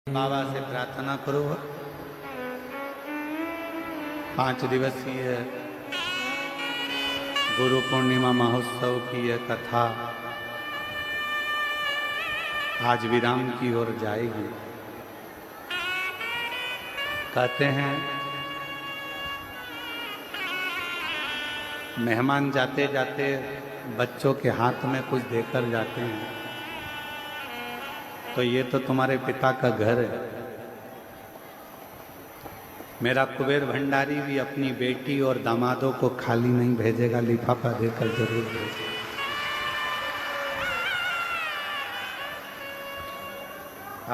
बाबा से प्रार्थना करो। 5 दिवसीय गुरु पूर्णिमा महोत्सव की यह कथा आज विराम की ओर जाएगी। कहते हैं मेहमान जाते जाते बच्चों के हाथ में कुछ देकर जाते हैं, तो ये तो तुम्हारे पिता का घर है। मेरा कुबेर भंडारी भी अपनी बेटी और दामादों को खाली नहीं भेजेगा, लिफाफा देकर जरूर भेजेगा।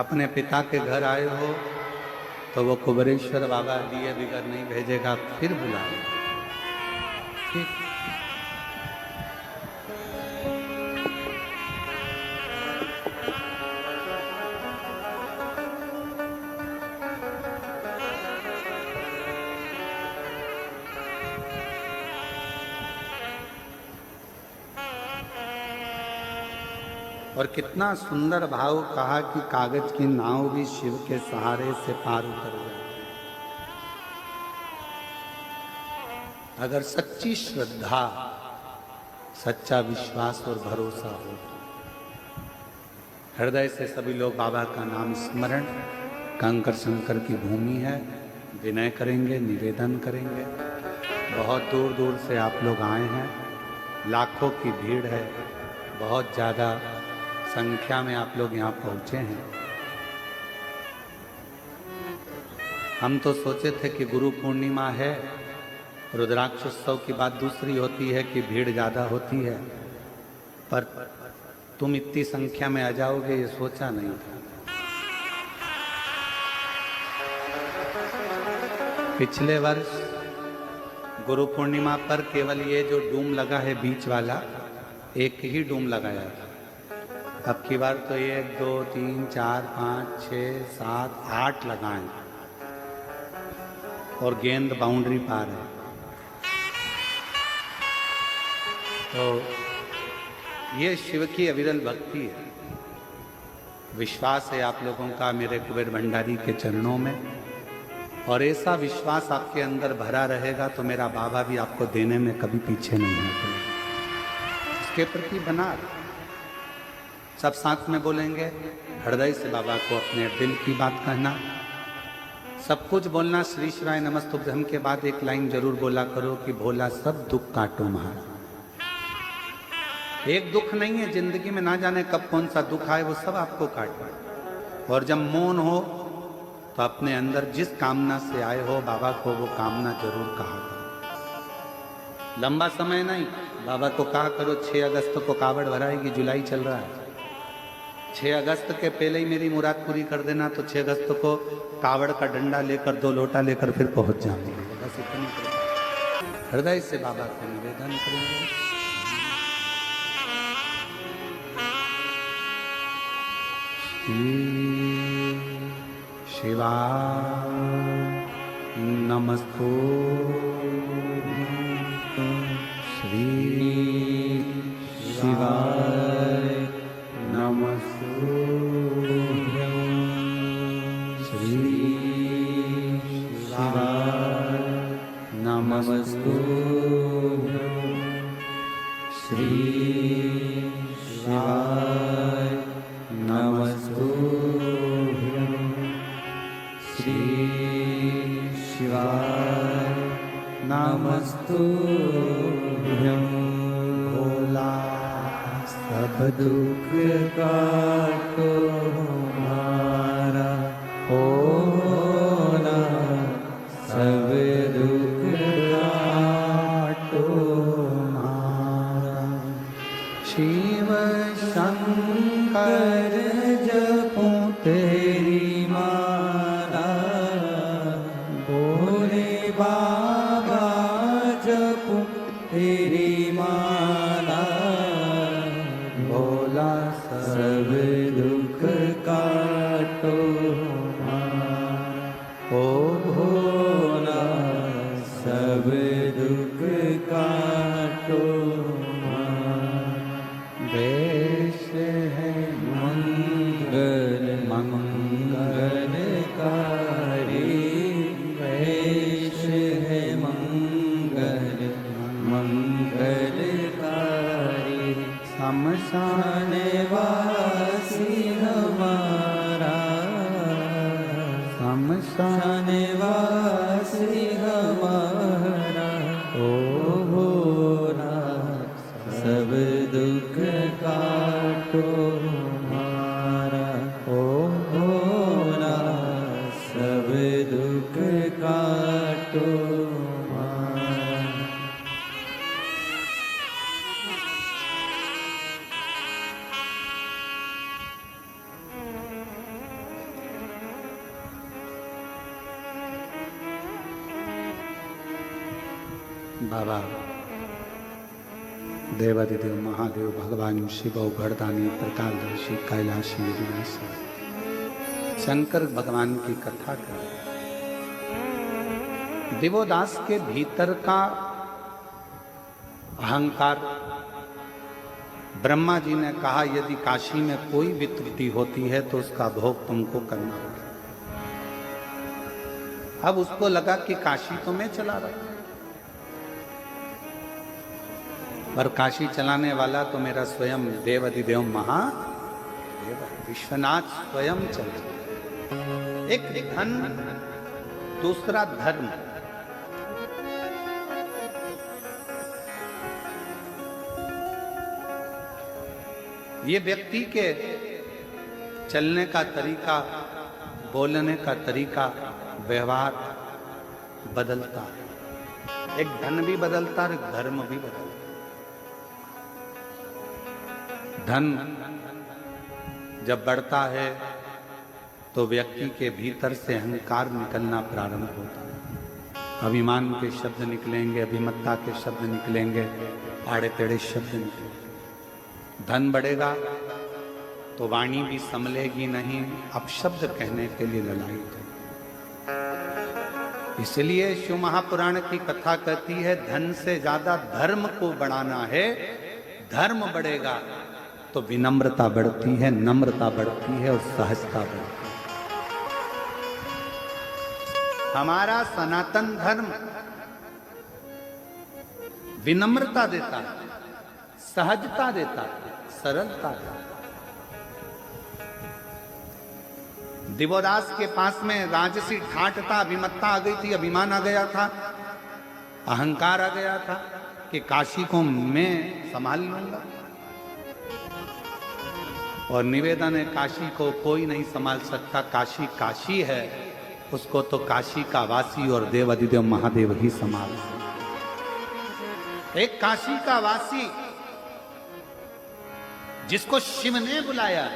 अपने पिता के घर आए हो तो वो कुबेरेश्वर बाबा दिए बिगर नहीं भेजेगा, फिर बुलाएगा। ठीक। और कितना सुंदर भाव कहा कि कागज की नाव भी शिव के सहारे से पार उतर जाए। अगर सच्ची श्रद्धा, सच्चा विश्वास और भरोसा हो, हृदय से सभी लोग बाबा का नाम स्मरण, कंकर शंकर की भूमि है, विनय करेंगे, निवेदन करेंगे। बहुत दूर दूर से आप लोग आए हैं, लाखों की भीड़ है, बहुत ज़्यादा संख्या में आप लोग यहाँ पहुँचे हैं। हम तो सोचे थे कि गुरु पूर्णिमा है, रुद्राक्षोत्सव की बात दूसरी होती है कि भीड़ ज़्यादा होती है, पर तुम इतनी संख्या में आ जाओगे ये सोचा नहीं था। पिछले वर्ष गुरु पूर्णिमा पर केवल ये जो डूम लगा है बीच वाला, एक ही डूम लगाया था। अब की बार तो 1 2 3 4 5 6 7 8 लगाएं और गेंद बाउंड्री पार है। तो ये शिव की अविरल भक्ति है। विश्वास है आप लोगों का मेरे कुबेर भंडारी के चरणों में, और ऐसा विश्वास आपके अंदर भरा रहेगा तो मेरा बाबा भी आपको देने में कभी पीछे नहीं हटेगा। इसके प्रति बना सब साथ में बोलेंगे, हृदय से बाबा को अपने दिल की बात कहना, सब कुछ बोलना। श्री शिवाय नमस्तुभ्यम के बाद एक लाइन जरूर बोला करो कि भोला सब दुख काटो महारा। एक दुख नहीं है जिंदगी में, ना जाने कब कौन सा दुख आए, वो सब आपको काटो। और जब मौन हो तो अपने अंदर जिस कामना से आए हो बाबा को वो कामना जरूर कहा करो। लंबा समय नहीं, बाबा को कहा करो 6 अगस्त को कावड़ भराएगी, जुलाई चल रहा है, 6 अगस्त के पहले ही मेरी मुराद पूरी कर देना, तो 6 अगस्त को कावड़ का डंडा लेकर 2 लोटा लेकर फिर पहुंच जाऊंगी। बस इतनी हृदय से बाबा को निवेदन करेंगे। शिवा नमस्तु श्री शिवाय नमस्तु श्री शिवाय नमस्तु श्री शिवाय नमस्तु श्री शिवाय नमस्तु भोला सब दुख काटो हमारा, भोला सब दुख काटो हमारा। शिव शंकर जपूं तेरी माला, भोले बाबा जपूं तेरी माला, भोला सब दुख काटो हमारा। ओ भोला सब दुख काटो हमारा। देश है मंगल मंगल शानवासी हमारा ओ भोला, सब दुख काटो हमारा ओ भोला, सब दुख काटो हमारा। बाबा देवादिदेव महादेव भगवान शिव गढ़दानी प्रकारदर्शी कैलाशी विनाशी शंकर भगवान की कथा कर। देवोदास के भीतर का अहंकार, ब्रह्मा जी ने कहा यदि काशी में कोई भी त्रुटि होती है तो उसका भोग तुमको करना होगा। अब उसको लगा कि काशी तो मैं चला रहा हूं, पर काशी चलाने वाला तो मेरा स्वयं देवादिदेव महादेव विश्वनाथ स्वयं चला। एक धन, दूसरा धर्म। ये व्यक्ति के चलने का तरीका, बोलने का तरीका, व्यवहार बदलता है। एक धन भी बदलता है, एक धर्म भी बदलता है। धन जब बढ़ता है तो व्यक्ति के भीतर से अहंकार निकलना प्रारंभ होता है। अभिमान के शब्द निकलेंगे, अभिमत्ता के शब्द निकलेंगे, आड़े टेढ़े शब्द निकलेंगे। धन बढ़ेगा तो वाणी भी संभलेगी नहीं, अपशब्द कहने के लिए ललाई जाए। इसलिए शिव महापुराण की कथा कहती है धन से ज्यादा धर्म को बढ़ाना है। धर्म बढ़ेगा तो विनम्रता बढ़ती है, नम्रता बढ़ती है और सहजता बढ़ती है। हमारा सनातन धर्म विनम्रता देता है, सहजता देता है, सरलता देता है। दिवोदास के पास में राजसी ठाट था, अभिमत्ता आ गई थी, अभिमान आ गया था, अहंकार आ गया था कि काशी को मैं संभाल लूंगा। और निवेदन है काशी को कोई नहीं संभाल सकता। काशी काशी है, उसको तो काशी का वासी और देवादिदेव महादेव ही संभाल सकते। एक काशी का वासी जिसको शिव ने बुलाया,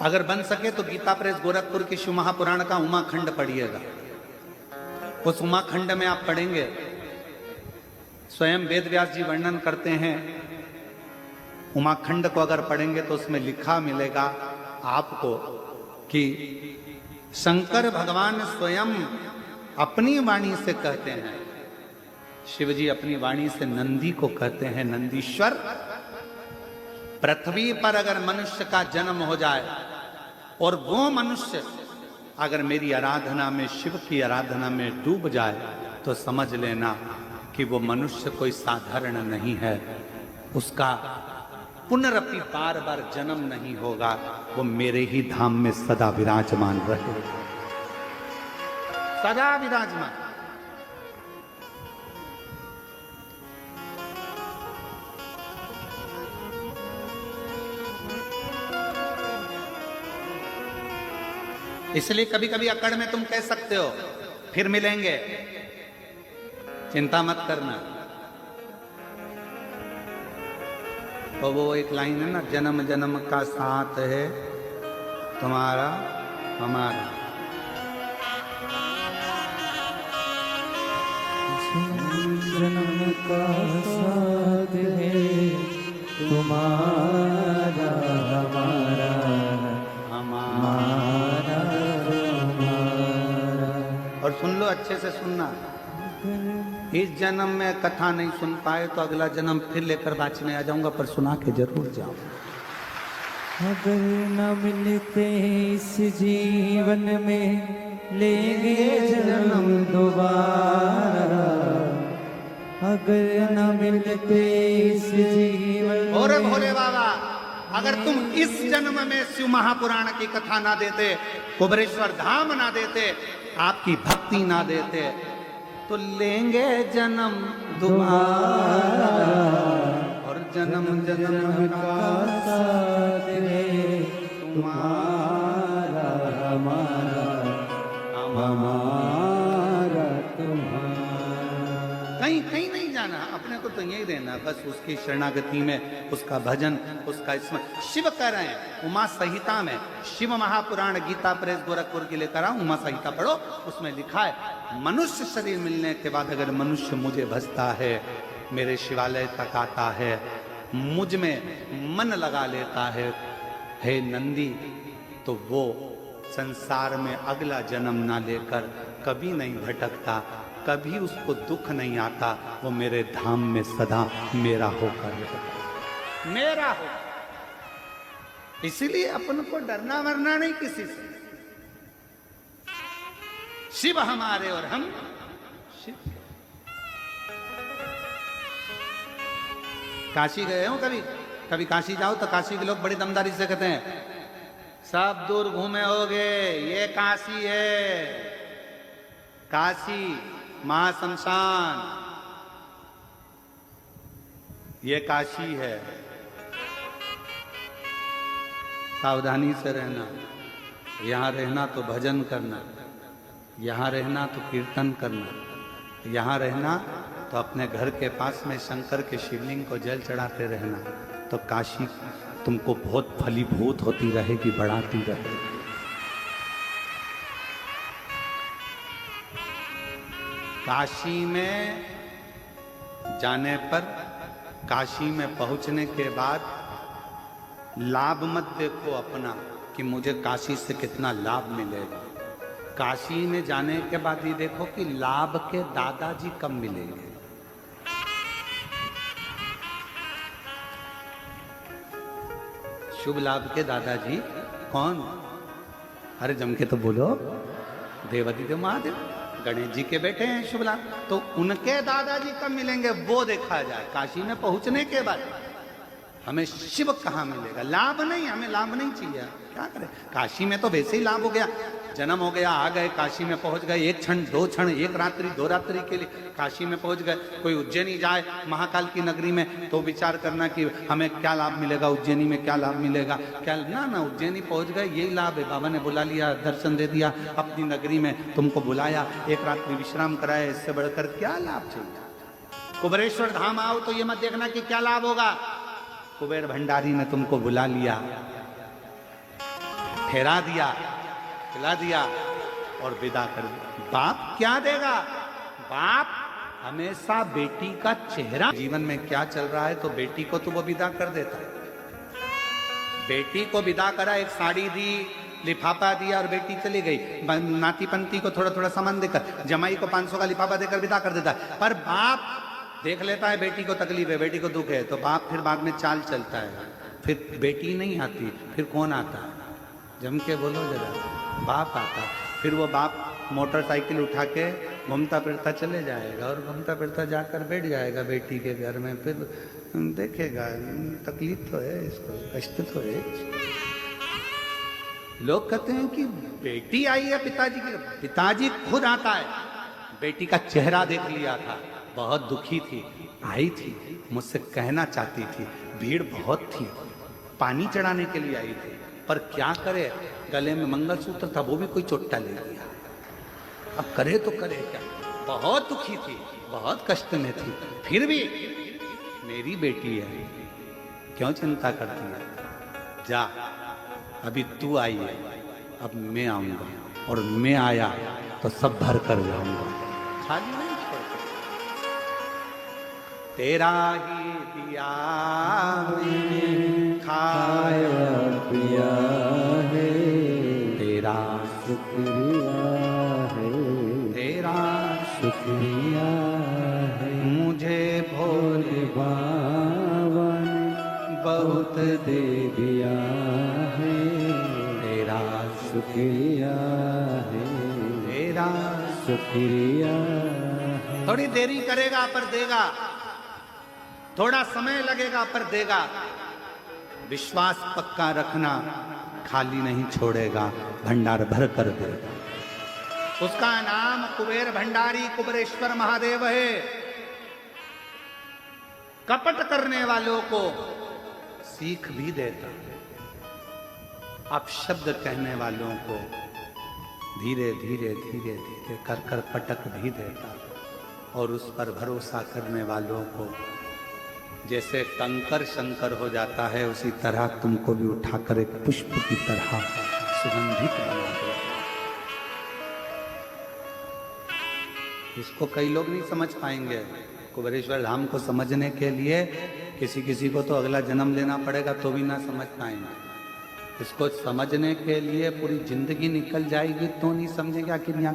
अगर बन सके तो गीता प्रेस गोरखपुर की शिव महापुराण का उमाखंड पढ़िएगा। उस उमाखंड में आप पढ़ेंगे, स्वयं वेद व्यास जी वर्णन करते हैं। उमाखंड को अगर पढ़ेंगे तो उसमें लिखा मिलेगा आपको कि शंकर भगवान स्वयं अपनी वाणी से कहते हैं, शिव जी अपनी वाणी से नंदी को कहते हैं, नंदीश्वर पृथ्वी पर अगर मनुष्य का जन्म हो जाए और वो मनुष्य अगर मेरी आराधना में, शिव की आराधना में डूब जाए तो समझ लेना कि वो मनुष्य कोई साधारण नहीं है। उसका पुनरपि बार बार जन्म नहीं होगा, वो मेरे ही धाम में सदा विराजमान रहे, सदा विराजमान। इसलिए कभी कभी अकड़ में तुम कह सकते हो फिर मिलेंगे, चिंता मत करना। तो वो एक लाइन है ना, जन्म जन्म का साथ है तुम्हारा हमारा। जन्म का साथ है तुम्हारा हमारा, हमारा और सुन लो, अच्छे से सुनना। इस जन्म में कथा नहीं सुन पाए तो अगला जन्म फिर लेकर बाँचने आ जाऊंगा, पर सुना के जरूर जाओ। अगर न मिलते इस जीवन में लेंगे जन्म दोबारा, अगर न मिलते इस जीवन भोले भोले बाबा अगर तुम इस जन्म में शिव महापुराण की कथा ना देते, कुबेरेश्वर धाम ना देते, आपकी भक्ति ना देते, तो लेंगे जन्म दोबारा और जन्म जन्म का साथ है तुम्हारा हमारा, हमारा तुम्हारा। कहीं कहीं नहीं जाना, अपने को तो यही रहना, बस उसकी शरणागति में, उसका भजन, उसका स्मरण। शिव कह रहे हैं उमा संहिता में, शिव महापुराण गीता प्रेस गोरखपुर के लेकर आओ, उमा संहिता पढ़ो, उसमें लिखा है मनुष्य शरीर मिलने के बाद अगर मनुष्य मुझे भजता है, मेरे शिवालय तक आता है, मुझ में मन लगा लेता है, हे नंदी, तो वो संसार में अगला जन्म ना लेकर कभी नहीं भटकता, कभी उसको दुख नहीं आता, वो मेरे धाम में सदा मेरा होकर रहता, मेरा हो। इसीलिए अपन को डरना वरना नहीं किसी से। शिव हमारे और हम शिव। काशी गए हो कभी? कभी काशी जाओ तो काशी के लोग बड़ी दमदारी से कहते हैं सब दूर घूमे होगे, ये काशी है, काशी महाशमशान, ये काशी है। सावधानी से रहना, यहाँ रहना तो भजन करना, यहाँ रहना तो कीर्तन करना, यहाँ रहना तो अपने घर के पास में शंकर के शिवलिंग को जल चढ़ाते रहना, तो काशी तुमको बहुत फलीभूत होती रहेगी, बढ़ाती रहेगी। काशी में जाने पर, काशी में पहुंचने के बाद लाभ मत देखो अपना कि मुझे काशी से कितना लाभ मिलेगा। काशी में जाने के बाद ही देखो कि लाभ के दादाजी कब मिलेंगे। शुभ लाभ के दादाजी कौन? अरे जम के तो बोलो, देवादिदेव महादेव, गणेश जी के बेटे हैं शुभ लाभ, तो उनके दादाजी कब मिलेंगे वो देखा जाए। काशी में पहुंचने के बाद हमें शिव कहाँ मिलेगा? लाभ नहीं, हमें लाभ नहीं चाहिए, क्या करें? काशी में तो वैसे ही लाभ हो गया, जन्म हो गया, आ गए, काशी में पहुंच गए, एक क्षण दो क्षण, एक रात्रि दो रात्रि के लिए काशी में पहुंच गए। कोई उज्जैनी जाए महाकाल की नगरी में तो विचार करना कि हमें क्या लाभ मिलेगा, उज्जैनी में क्या लाभ मिलेगा, क्या ना ना, उज्जैनी पहुंच गए यही लाभ है, बाबा ने बुला लिया, दर्शन दे दिया, अपनी नगरी में तुमको बुलाया, एक रात्रि विश्राम कराया, इससे बढ़कर क्या लाभ चाहिए? कुबेरेश्वर धाम आओ तो ये मत देखना कि क्या लाभ होगा। कुबेर भंडारी ने तुमको बुला लिया, ठहरा दिया, खिला दिया और विदा कर दिया। बाप क्या देगा? बाप हमेशा बेटी का चेहरा, जीवन में क्या चल रहा है तो बेटी को तो वो विदा कर देता है। बेटी को विदा करा, एक साड़ी दी, लिफाफा दिया और बेटी चली गई। नाती पंती को थोड़ा थोड़ा सामान देकर, जमाई को 500 का लिफाफा देकर विदा कर देता है। पर बाप देख लेता है बेटी को तकलीफ है, बेटी को दुख है, तो बाप फिर बाद में चाल चलता है, फिर बेटी नहीं आती, फिर कौन आता है? जम के बोलो जरा, बाप आता। फिर वो बाप मोटरसाइकिल उठा के घूमता फिरता चले जाएगा और घूमता फिरता जाकर बैठ जाएगा बेटी के घर में, फिर देखेगा तकलीफ तो है इसको, कष्ट तो है। लोग कहते हैं कि बेटी आई है पिताजी की, पिताजी खुद आता है। बेटी का चेहरा देख लिया था, बहुत दुखी थी, आई थी, मुझसे कहना चाहती थी, भीड़ बहुत थी, पानी चढ़ाने के लिए आई थी, पर क्या करे, गले में मंगलसूत्र था, वो भी कोई चोट्टा ले लिया, अब करे तो करे क्या? बहुत दुखी थी, बहुत कष्ट में थी, फिर भी मेरी बेटी है, क्यों चिंता करती है? जा, अभी तू आई है, अब मैं आऊंगा, और मैं आया तो सब भर कर जाऊंगा, खाली नहीं छोड़ता। तेरा ही दिया मैंने खाया पिया है, तेरा शुक्रिया है, तेरा शुक्रिया है, मुझे भोले बाबा ने बहुत दे दिया है, तेरा शुक्रिया है, तेरा शुक्रिया है। थोड़ी देरी करेगा पर देगा, थोड़ा समय लगेगा पर देगा। विश्वास पक्का रखना, खाली नहीं छोड़ेगा, भंडार भर कर देगा। उसका नाम कुबेर भंडारी कुबेरेश्वर महादेव है। कपट करने वालों को सीख भी देता है, अपशब्द कहने वालों को धीरे धीरे धीरे धीरे कर कर पटक भी देता, और उस पर भरोसा करने वालों को जैसे कंकर शंकर हो जाता है, उसी तरह तुमको भी उठाकर एक पुष्प की तरह सुगंधित बना देता। इसको कई लोग नहीं समझ पाएंगे। कुबेरेश्वर धाम को समझने के लिए किसी किसी को तो अगला जन्म लेना पड़ेगा, तो भी ना समझ पाएंगे। इसको समझने के लिए पूरी जिंदगी निकल जाएगी तो नहीं समझेगा कि यहाँ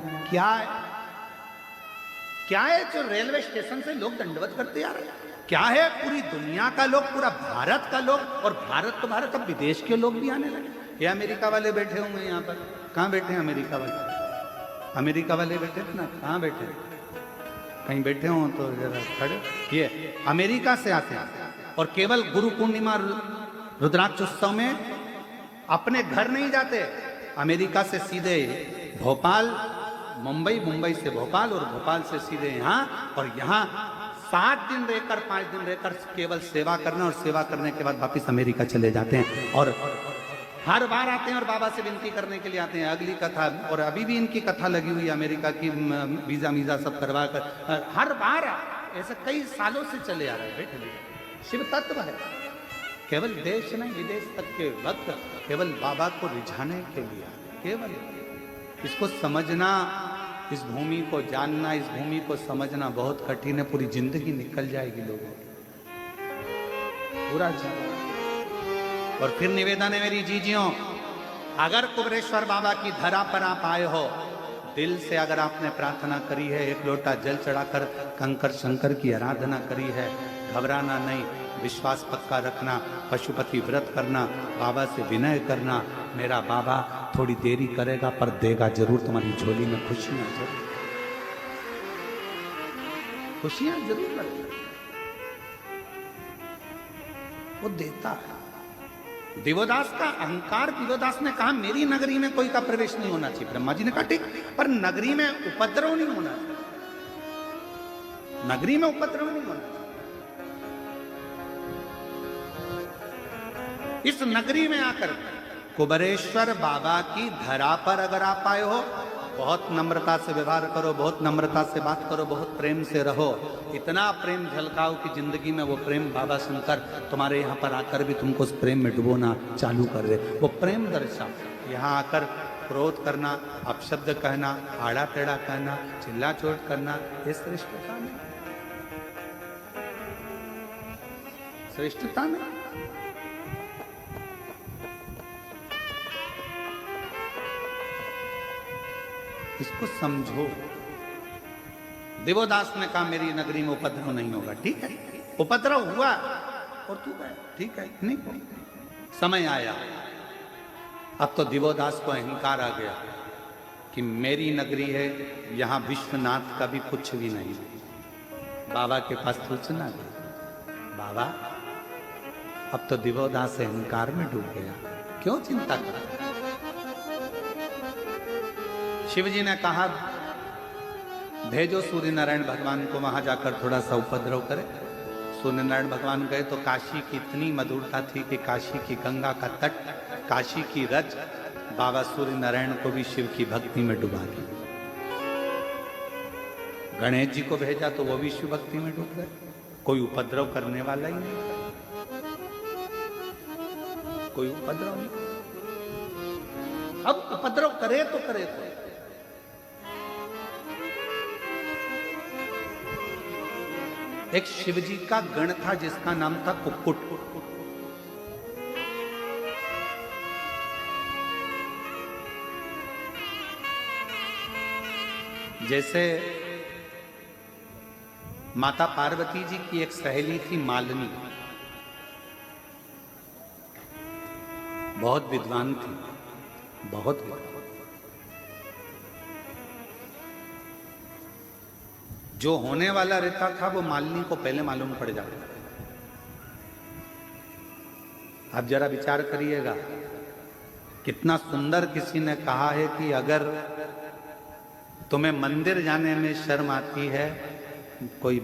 क्या है जो रेलवे स्टेशन से लोग दंडवत करते आ रहे हैं। क्या है पूरी दुनिया का लोग, पूरा भारत का लोग, और भारत तो भारत, अब विदेश के लोग भी आने लगे। ये अमेरिका वाले बैठे होंगे यहाँ पर। कहाँ बैठे हैं अमेरिका वाले? अमेरिका वाले बैठे थे ना, कहाँ बैठे? कहीं बैठे हो तो जरा खड़े। ये अमेरिका से आते हैं और केवल गुरु पूर्णिमा रुद्राक्षोत्सव में अपने घर नहीं जाते। अमेरिका से सीधे भोपाल, मुंबई, मुंबई से भोपाल, और भोपाल से सीधे यहाँ, और यहाँ 7 दिन रहकर 5 दिन रहकर केवल सेवा करना, और सेवा करने के बाद वापिस अमेरिका चले जाते हैं। और हर बार आते हैं और बाबा से विनती करने के लिए आते हैं। अगली कथा, और अभी भी इनकी कथा लगी हुई है अमेरिका की, वीजा वीजा सब करवा कर हर बार ऐसे कई सालों से चले आ रहे हैं। बैठे शिव तत्व है, केवल देश नहीं विदेश तक के वक्त केवल बाबा को रिझाने के लिए, केवल इसको समझना, इस भूमि को जानना, इस भूमि को समझना बहुत कठिन है। पूरी जिंदगी निकल जाएगी लोगों की, पूरा जीवन। और फिर निवेदन है मेरी जीजियों, अगर कुबेरेश्वर बाबा की धरा पर आप आए हो, दिल से अगर आपने प्रार्थना करी है, एक लोटा जल चढ़ाकर कंकर शंकर की आराधना करी है, घबराना नहीं, विश्वास पक्का रखना, पशुपति व्रत करना, बाबा से विनय करना। मेरा बाबा थोड़ी देरी करेगा पर देगा जरूर, तुम्हारी झोली में खुशियां जरूर, खुशियां जरूर लगेगी, वो देता है। दिवोदास का अहंकार, दिवोदास ने कहा मेरी नगरी में कोई का प्रवेश नहीं होना चाहिए। ब्रह्मा जी ने कहा ठीक, पर नगरी में उपद्रव नहीं होना चाहिए, नगरी में उपद्रव नहीं होना चाहिए। इस नगरी में आकर कुबेरेश्वर बाबा की धरा पर अगर आप आए हो, बहुत नम्रता से व्यवहार करो, बहुत नम्रता से बात करो, बहुत प्रेम से रहो। इतना प्रेम झलकाओ कि जिंदगी में वो प्रेम बाबा शंकर तुम्हारे यहाँ पर आकर भी तुमको उस प्रेम में डुबोना चालू कर दे। वो प्रेम दर्शा। यहाँ आकर क्रोध करना, अपशब्द कहना, आड़ा टेढ़ा कहना, चिल्ला चोट करना, ये श्रेष्ठता में, श्रेष्ठता में। इसको समझो। देवोदास ने कहा मेरी नगरी में उपद्रव नहीं होगा। ठीक है, उपद्रव हुआ और तू गया, ठीक है, नहीं समय आया। अब तो दिवोदास को अहंकार आ गया कि मेरी नगरी है, यहां विश्वनाथ का भी कुछ भी नहीं। बाबा के पास सूचना गई, बाबा अब तो दिवोदास अहंकार में डूब गया, क्यों चिंता कर। शिव जी ने कहा भेजो सूर्य नारायण भगवान को, वहां जाकर थोड़ा सा उपद्रव करे। सूर्य नारायण भगवान गए तो काशी की इतनी मधुरता थी कि काशी की गंगा का तट, काशी की रज बाबा सूर्य नारायण को भी शिव की भक्ति में डुबा दी। गणेश जी को भेजा तो वो भी शिव भक्ति में डूब गए। कोई उपद्रव करने वाला ही नहीं, कोई उपद्रव नहीं। अब उपद्रव करे तो करे तो। एक शिवजी का गण था जिसका नाम था कुक्कुट। जैसे माता पार्वती जी की एक सहेली थी मालिनी, बहुत विद्वान थी, बहुत विद्वान। जो होने वाला रहता था वो मालिनी को पहले मालूम पड़ जाता। आप जरा विचार करिएगा, कितना सुंदर किसी ने कहा है कि अगर तुम्हें मंदिर जाने में शर्म आती है, कोई